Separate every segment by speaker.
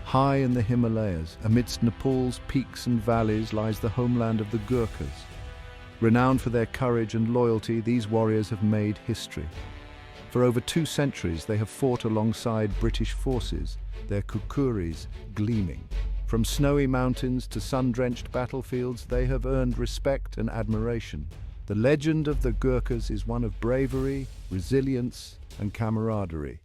Speaker 1: High in the Himalayas, amidst Nepal's peaks and valleys, lies the homeland of the Gurkhas. Renowned for their courage and loyalty, these warriors have made history. For over 2 centuries, they have fought alongside British forces, their kukuris gleaming. From snowy mountains to sun-drenched battlefields, they have earned respect and admiration. The legend of the Gurkhas is one of bravery, resilience, and camaraderie.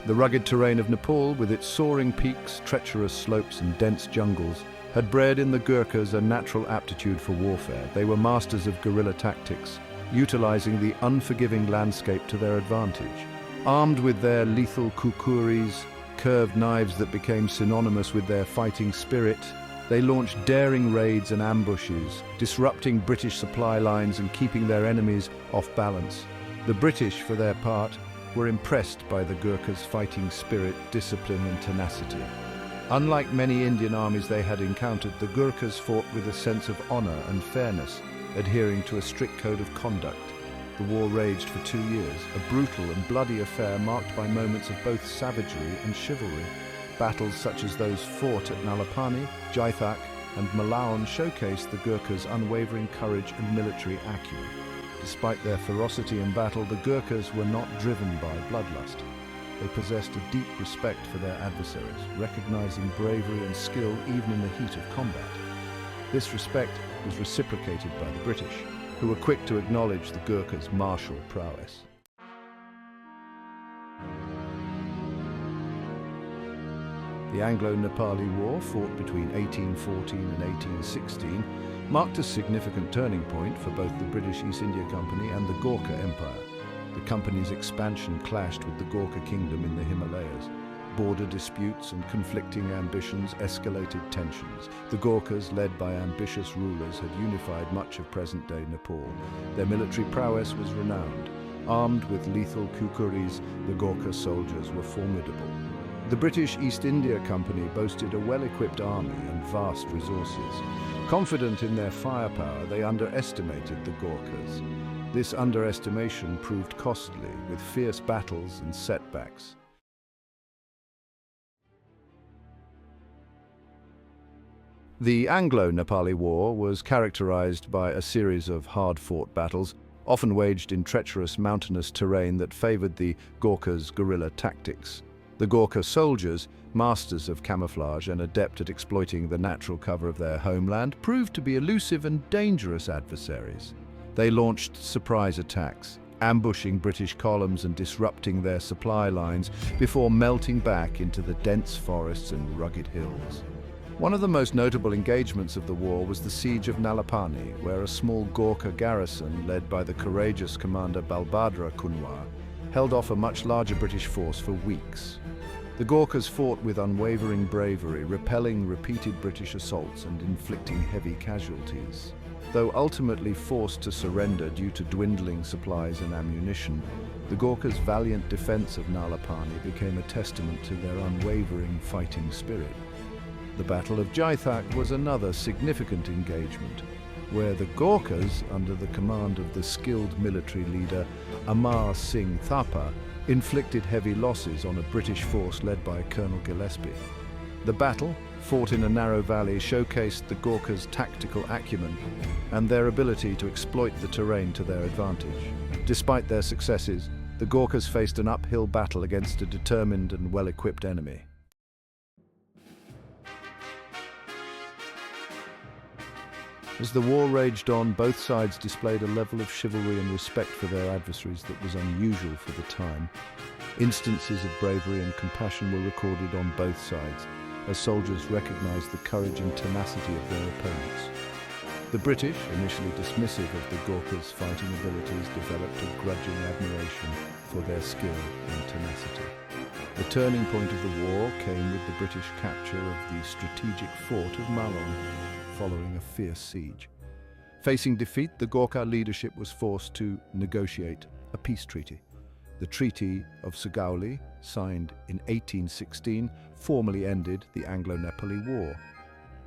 Speaker 1: The rugged terrain of Nepal, with its soaring peaks, treacherous slopes, and dense jungles, had bred in the Gurkhas a natural aptitude for warfare. They were masters of guerrilla tactics, utilizing the unforgiving landscape to their advantage. Armed with their lethal kukuris, curved knives that became synonymous with their fighting spirit, they launched daring raids and ambushes, disrupting British supply lines and keeping their enemies off balance. The British, for their part, were impressed by the Gurkhas' fighting spirit, discipline, and tenacity. Unlike many Indian armies they had encountered, the Gurkhas fought with a sense of honor and fairness, adhering to a strict code of conduct. The war raged for 2 years, a brutal and bloody affair marked by moments of both savagery and chivalry. Battles such as those fought at Nalapani, Jaithak, and Malayan showcased the Gurkhas' unwavering courage and military acumen. Despite their ferocity in battle, the Gurkhas were not driven by bloodlust. They possessed a deep respect for their adversaries, recognizing bravery and skill even in the heat of combat. This respect was reciprocated by the British, who were quick to acknowledge the Gurkhas' martial prowess. The Anglo-Nepali War, fought between 1814 and 1816, marked a significant turning point for both the British East India Company and the Gurkha Empire. The company's expansion clashed with the Gurkha kingdom in the Himalayas. Border disputes and conflicting ambitions escalated tensions. The Gurkhas, led by ambitious rulers, had unified much of present-day Nepal. Their military prowess was renowned. Armed with lethal kukuris, the Gurkha soldiers were formidable. The British East India Company boasted a well-equipped army and vast resources. Confident in their firepower, they underestimated the Gurkhas. This underestimation proved costly, with fierce battles and setbacks. The Anglo-Nepali War was characterized by a series of hard-fought battles, often waged in treacherous mountainous terrain that favored the Gurkhas' guerrilla tactics. The Gurkha soldiers, masters of camouflage and adept at exploiting the natural cover of their homeland, proved to be elusive and dangerous adversaries. They launched surprise attacks, ambushing British columns and disrupting their supply lines before melting back into the dense forests and rugged hills. One of the most notable engagements of the war was the Siege of Nalapani, where a small Gurkha garrison, led by the courageous commander Balbhadra Kunwar, held off a much larger British force for weeks. The Gurkhas fought with unwavering bravery, repelling repeated British assaults and inflicting heavy casualties. Though ultimately forced to surrender due to dwindling supplies and ammunition, the Gurkhas' valiant defense of Nalapani became a testament to their unwavering fighting spirit. The Battle of Jaithak was another significant engagement, where the Gurkhas, under the command of the skilled military leader Amar Singh Thapa, inflicted heavy losses on a British force led by Colonel Gillespie. The battle, fought in a narrow valley, showcased the Gurkhas' tactical acumen and their ability to exploit the terrain to their advantage. Despite their successes, the Gurkhas faced an uphill battle against a determined and well-equipped enemy. As the war raged on, both sides displayed a level of chivalry and respect for their adversaries that was unusual for the time. Instances of bravery and compassion were recorded on both sides, as soldiers recognized the courage and tenacity of their opponents. The British, initially dismissive of the Gurkhas' fighting abilities, developed a grudging admiration for their skill and tenacity. The turning point of the war came with the British capture of the strategic fort of Vallor, following a fierce siege. Facing defeat, the Gurkha leadership was forced to negotiate a peace treaty. The Treaty of Sugauli, signed in 1816, formally ended the Anglo-Nepali War.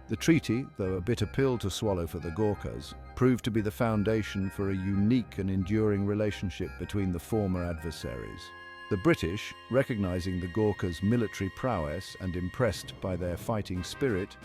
Speaker 1: The treaty, though a bitter pill to swallow for the Gurkhas, proved to be the foundation for a unique and enduring relationship between the former adversaries. The British, recognizing the Gurkhas' military prowess and impressed by their fighting spirit,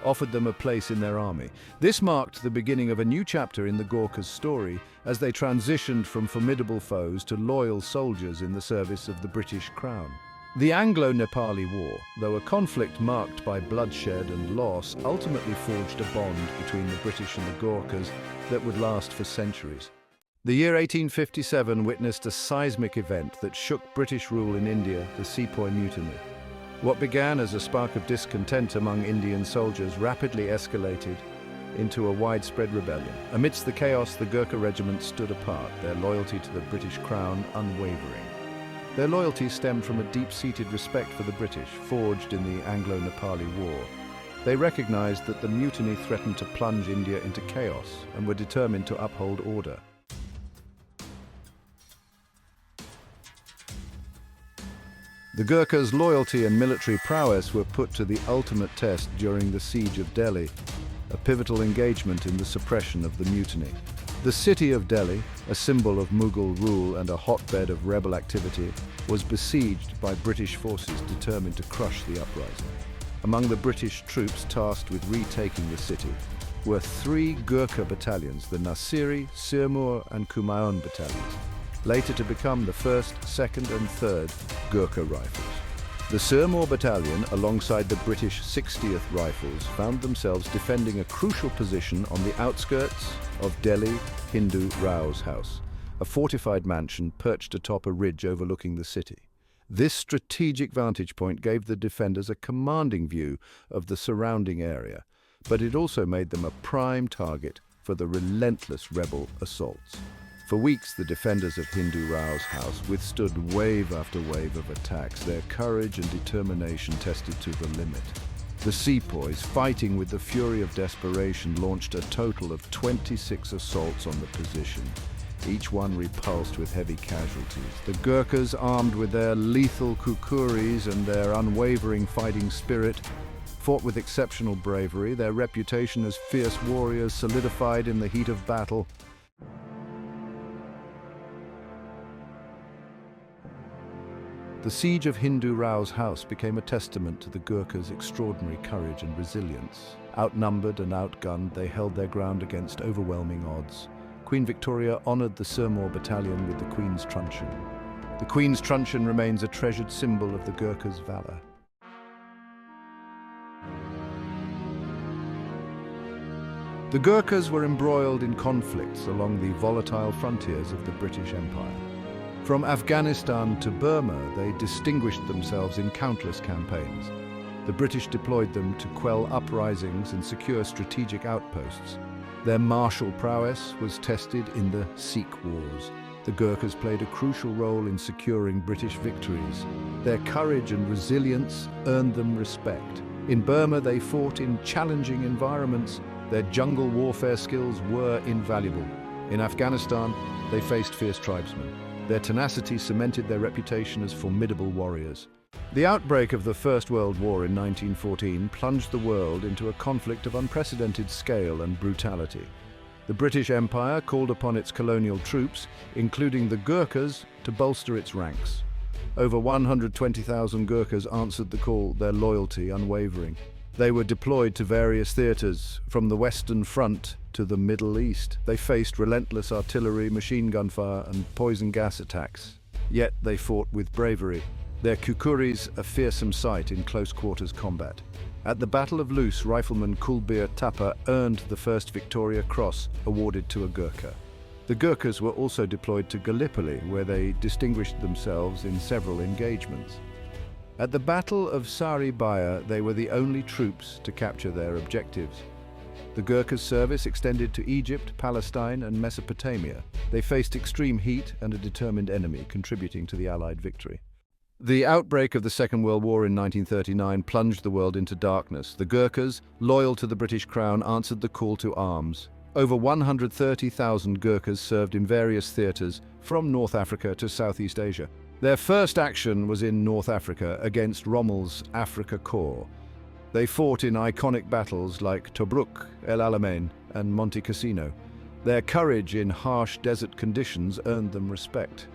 Speaker 1: offered them a place in their army. This marked the beginning of a new chapter in the Gurkhas' story as they transitioned from formidable foes to loyal soldiers in the service of the British Crown. The Anglo-Nepali War, though a conflict marked by bloodshed and loss, ultimately forged a bond between the British and the Gurkhas that would last for centuries. The year 1857 witnessed a seismic event that shook British rule in India, the Sepoy Mutiny. What began as a spark of discontent among Indian soldiers rapidly escalated into a widespread rebellion. Amidst the chaos, the Gurkha regiment stood apart, their loyalty to the British Crown unwavering. Their loyalty stemmed from a deep-seated respect for the British, forged in the Anglo-Nepali War. They recognized that the mutiny threatened to plunge India into chaos and were determined to uphold order. The Gurkhas' loyalty and military prowess were put to the ultimate test during the Siege of Delhi, a pivotal engagement in the suppression of the mutiny. The city of Delhi, a symbol of Mughal rule and a hotbed of rebel activity, was besieged by British forces determined to crush the uprising. Among the British troops tasked with retaking the city were 3 Gurkha battalions, the Nasiri, Sirmur and Kumaon battalions, later to become the 1st, 2nd and 3rd Gurkha Rifles. The Sirmur battalion, alongside the British 60th Rifles, found themselves defending a crucial position on the outskirts of Delhi Hindu Rao's house, a fortified mansion perched atop a ridge overlooking the city. This strategic vantage point gave the defenders a commanding view of the surrounding area, but it also made them a prime target for the relentless rebel assaults. For weeks, the defenders of Hindu Rao's house withstood wave after wave of attacks, their courage and determination tested to the limit. The sepoys, fighting with the fury of desperation, launched a total of 26 assaults on the position, each one repulsed with heavy casualties. The Gurkhas, armed with their lethal kukuris and their unwavering fighting spirit, fought with exceptional bravery, their reputation as fierce warriors solidified in the heat of battle. The siege of Hindu Rao's house became a testament to the Gurkhas' extraordinary courage and resilience. Outnumbered and outgunned, they held their ground against overwhelming odds. Queen Victoria honored the Sirmur battalion with the Queen's truncheon. The Queen's truncheon remains a treasured symbol of the Gurkhas' valor. The Gurkhas were embroiled in conflicts along the volatile frontiers of the British Empire. From Afghanistan to Burma, they distinguished themselves in countless campaigns. The British deployed them to quell uprisings and secure strategic outposts. Their martial prowess was tested in the Sikh Wars. The Gurkhas played a crucial role in securing British victories. Their courage and resilience earned them respect. In Burma, they fought in challenging environments. Their jungle warfare skills were invaluable. In Afghanistan, they faced fierce tribesmen. Their tenacity cemented their reputation as formidable warriors. The outbreak of the First World War in 1914 plunged the world into a conflict of unprecedented scale and brutality. The British Empire called upon its colonial troops, including the Gurkhas, to bolster its ranks. Over 120,000 Gurkhas answered the call, their loyalty unwavering. They were deployed to various theatres, from the Western Front to the Middle East. They faced relentless artillery, machine gun fire and poison gas attacks. Yet they fought with bravery, their kukuris a fearsome sight in close-quarters combat. At the Battle of Luce, rifleman Kulbir Thapa earned the first Victoria Cross, awarded to a Gurkha. The Gurkhas were also deployed to Gallipoli, where they distinguished themselves in several engagements. At the Battle of Sari Baia, they were the only troops to capture their objectives. The Gurkhas' service extended to Egypt, Palestine and Mesopotamia. They faced extreme heat and a determined enemy, contributing to the Allied victory. The outbreak of the Second World War in 1939 plunged the world into darkness. The Gurkhas, loyal to the British Crown, answered the call to arms. Over 130,000 Gurkhas served in various theatres, from North Africa to Southeast Asia. Their first action was in North Africa against Rommel's Afrika Korps. They fought in iconic battles like Tobruk, El Alamein and Monte Cassino. Their courage in harsh desert conditions earned them respect.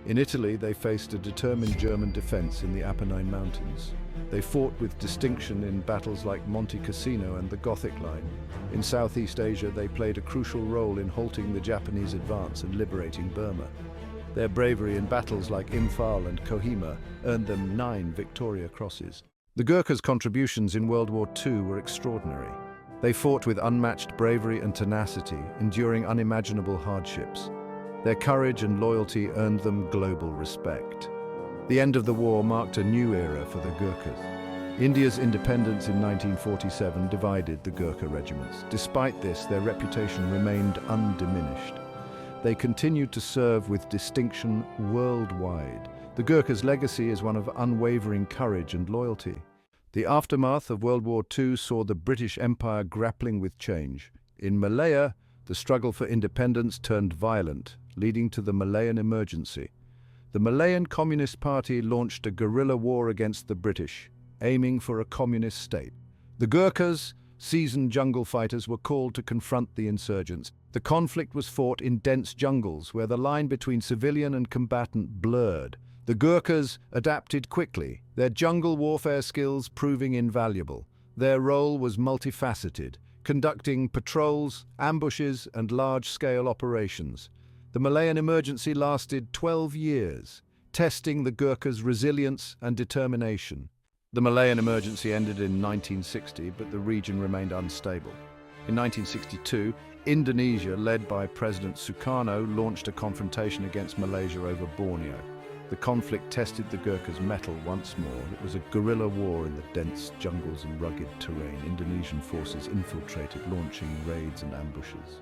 Speaker 1: In Italy, they faced a determined German defense in the Apennine Mountains. They fought with distinction in battles like Monte Cassino and the Gothic Line. In Southeast Asia, they played a crucial role in halting the Japanese advance and liberating Burma. Their bravery in battles like Imphal and Kohima earned them 9 Victoria Crosses. The Gurkhas' contributions in World War II were extraordinary. They fought with unmatched bravery and tenacity, enduring unimaginable hardships. Their courage and loyalty earned them global respect. The end of the war marked a new era for the Gurkhas. India's independence in 1947 divided the Gurkha regiments. Despite this, their reputation remained undiminished. They continued to serve with distinction worldwide. The Gurkhas' legacy is one of unwavering courage and loyalty. The aftermath of World War II saw the British Empire grappling with change. In Malaya, the struggle for independence turned violent, leading to the Malayan emergency. The Malayan Communist Party launched a guerrilla war against the British, aiming for a communist state. The Gurkhas, seasoned jungle fighters, were called to confront the insurgents. The conflict was fought in dense jungles, where the line between civilian and combatant blurred. The Gurkhas adapted quickly, their jungle warfare skills proving invaluable. Their role was multifaceted, conducting patrols, ambushes, and large-scale operations. The Malayan emergency lasted 12 years, testing the Gurkhas' resilience and determination. The Malayan emergency ended in 1960, but the region remained unstable. In 1962, Indonesia, led by President Sukarno, launched a confrontation against Malaysia over Borneo. The conflict tested the Gurkhas' mettle once more. It was a guerrilla war in the dense jungles and rugged terrain. Indonesian forces infiltrated, launching raids and ambushes.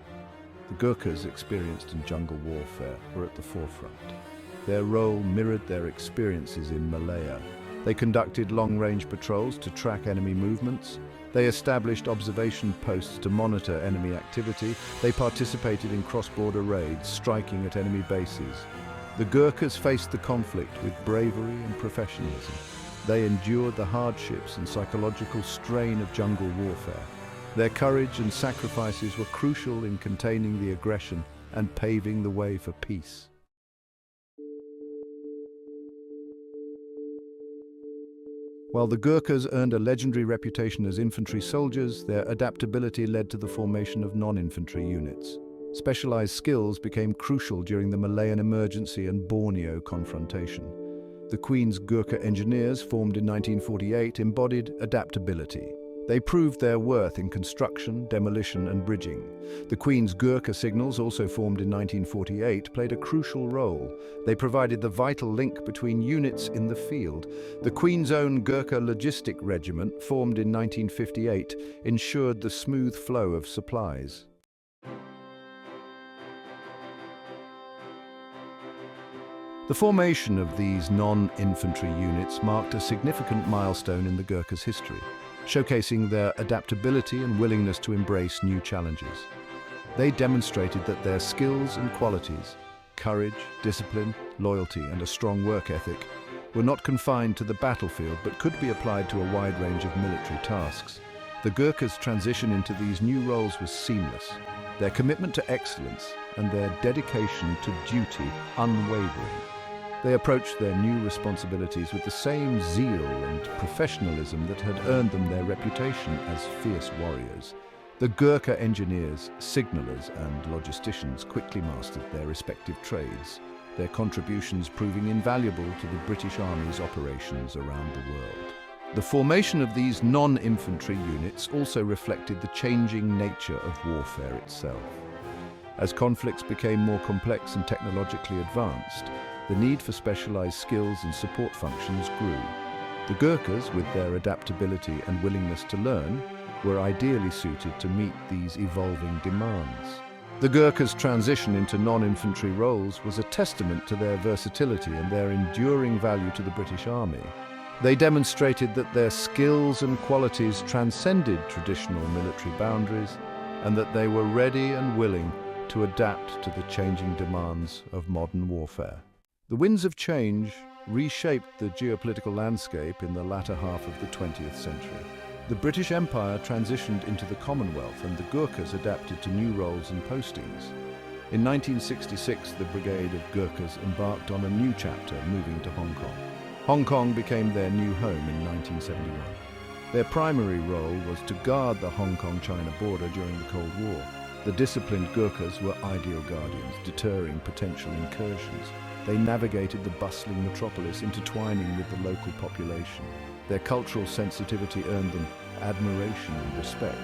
Speaker 1: The Gurkhas, experienced in jungle warfare, were at the forefront. Their role mirrored their experiences in Malaya. They conducted long-range patrols to track enemy movements. They established observation posts to monitor enemy activity. They participated in cross-border raids, striking at enemy bases. The Gurkhas faced the conflict with bravery and professionalism. They endured the hardships and psychological strain of jungle warfare. Their courage and sacrifices were crucial in containing the aggression and paving the way for peace. While the Gurkhas earned a legendary reputation as infantry soldiers, their adaptability led to the formation of non-infantry units. Specialized skills became crucial during the Malayan emergency and Borneo confrontation. The Queen's Gurkha Engineers, formed in 1948, embodied adaptability. They proved their worth in construction, demolition, and bridging. The Queen's Gurkha Signals, also formed in 1948, played a crucial role. They provided the vital link between units in the field. The Queen's own Gurkha Logistic Regiment, formed in 1958, ensured the smooth flow of supplies. The formation of these non-infantry units marked a significant milestone in the Gurkhas' history, showcasing their adaptability and willingness to embrace new challenges. They demonstrated that their skills and qualities, courage, discipline, loyalty, and a strong work ethic, were not confined to the battlefield but could be applied to a wide range of military tasks. The Gurkhas' transition into these new roles was seamless, their commitment to excellence and their dedication to duty unwavering. They approached their new responsibilities with the same zeal and professionalism that had earned them their reputation as fierce warriors. The Gurkha engineers, signallers, and logisticians quickly mastered their respective trades, their contributions proving invaluable to the British Army's operations around the world. The formation of these non-infantry units also reflected the changing nature of warfare itself. As conflicts became more complex and technologically advanced, the need for specialized skills and support functions grew. The Gurkhas, with their adaptability and willingness to learn, were ideally suited to meet these evolving demands. The Gurkhas' transition into non-infantry roles was a testament to their versatility and their enduring value to the British Army. They demonstrated that their skills and qualities transcended traditional military boundaries and that they were ready and willing to adapt to the changing demands of modern warfare. The winds of change reshaped the geopolitical landscape in the latter half of the 20th century. The British Empire transitioned into the Commonwealth and the Gurkhas adapted to new roles and postings. In 1966, the Brigade of Gurkhas embarked on a new chapter, moving to Hong Kong. Hong Kong became their new home in 1971. Their primary role was to guard the Hong Kong-China border during the Cold War. The disciplined Gurkhas were ideal guardians, deterring potential incursions. They navigated the bustling metropolis, intertwining with the local population. Their cultural sensitivity earned them admiration and respect.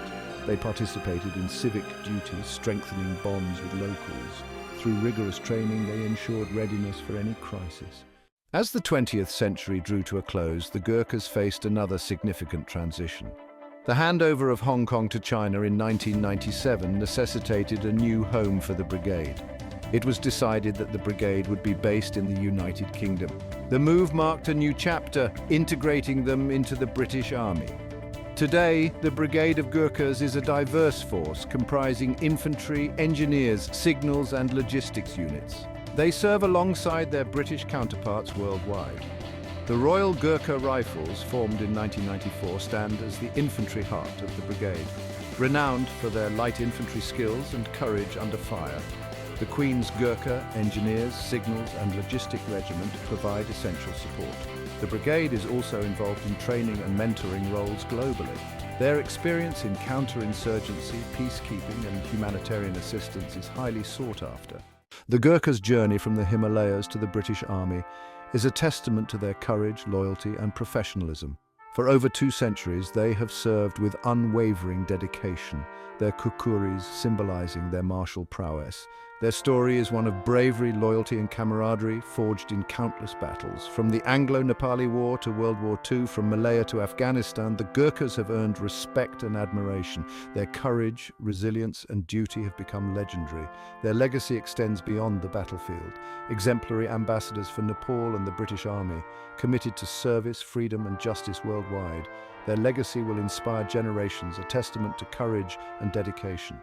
Speaker 1: They participated in civic duties, strengthening bonds with locals. Through rigorous training, they ensured readiness for any crisis. As the 20th century drew to a close, the Gurkhas faced another significant transition. The handover of Hong Kong to China in 1997 necessitated a new home for the brigade. It was decided that the brigade would be based in the United Kingdom. The move marked a new chapter, integrating them into the British Army. Today, the Brigade of Gurkhas is a diverse force comprising infantry, engineers, signals and logistics units. They serve alongside their British counterparts worldwide. The Royal Gurkha Rifles, formed in 1994, stand as the infantry heart of the brigade. Renowned for their light infantry skills and courage under fire, the Queen's Gurkha Engineers, Signals and Logistic Regiment provide essential support. The brigade is also involved in training and mentoring roles globally. Their experience in counterinsurgency, peacekeeping and humanitarian assistance is highly sought after. The Gurkhas' journey from the Himalayas to the British Army is a testament to their courage, loyalty and professionalism. For over 2 centuries, they have served with unwavering dedication, their kukuris symbolizing their martial prowess. Their story is one of bravery, loyalty and camaraderie forged in countless battles. From the Anglo-Nepali War to World War II, from Malaya to Afghanistan, the Gurkhas have earned respect and admiration. Their courage, resilience and duty have become legendary. Their legacy extends beyond the battlefield. Exemplary ambassadors for Nepal and the British Army, committed to service, freedom and justice worldwide. Their legacy will inspire generations, a testament to courage and dedication.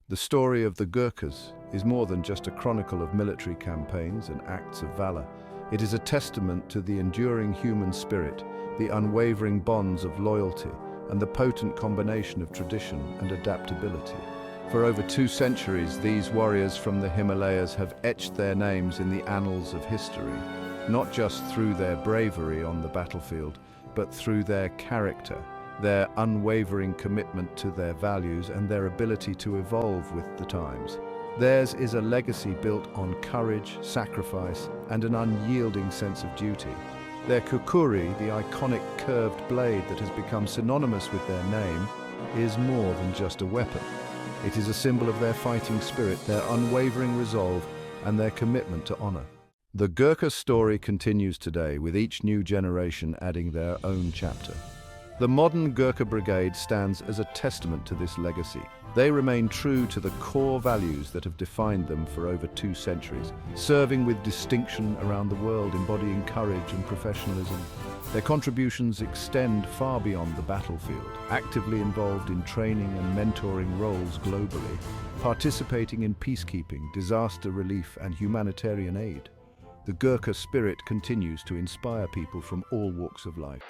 Speaker 1: The story of the Gurkhas is more than just a chronicle of military campaigns and acts of valor. It is a testament to the enduring human spirit, the unwavering bonds of loyalty, and the potent combination of tradition and adaptability. For over 2 centuries, these warriors from the Himalayas have etched their names in the annals of history, not just through their bravery on the battlefield, but through their character, their unwavering commitment to their values and their ability to evolve with the times. Theirs is a legacy built on courage, sacrifice, and an unyielding sense of duty. Their kukuri, the iconic curved blade that has become synonymous with their name, is more than just a weapon. It is a symbol of their fighting spirit, their unwavering resolve, and their commitment to honor. The Gurkha story continues today, with each new generation adding their own chapter. The modern Gurkha Brigade stands as a testament to this legacy. They remain true to the core values that have defined them for over 2 centuries, serving with distinction around the world, embodying courage and professionalism. Their contributions extend far beyond the battlefield, actively involved in training and mentoring roles globally, participating in peacekeeping, disaster relief and humanitarian aid. The Gurkha spirit continues to inspire people from all walks of life.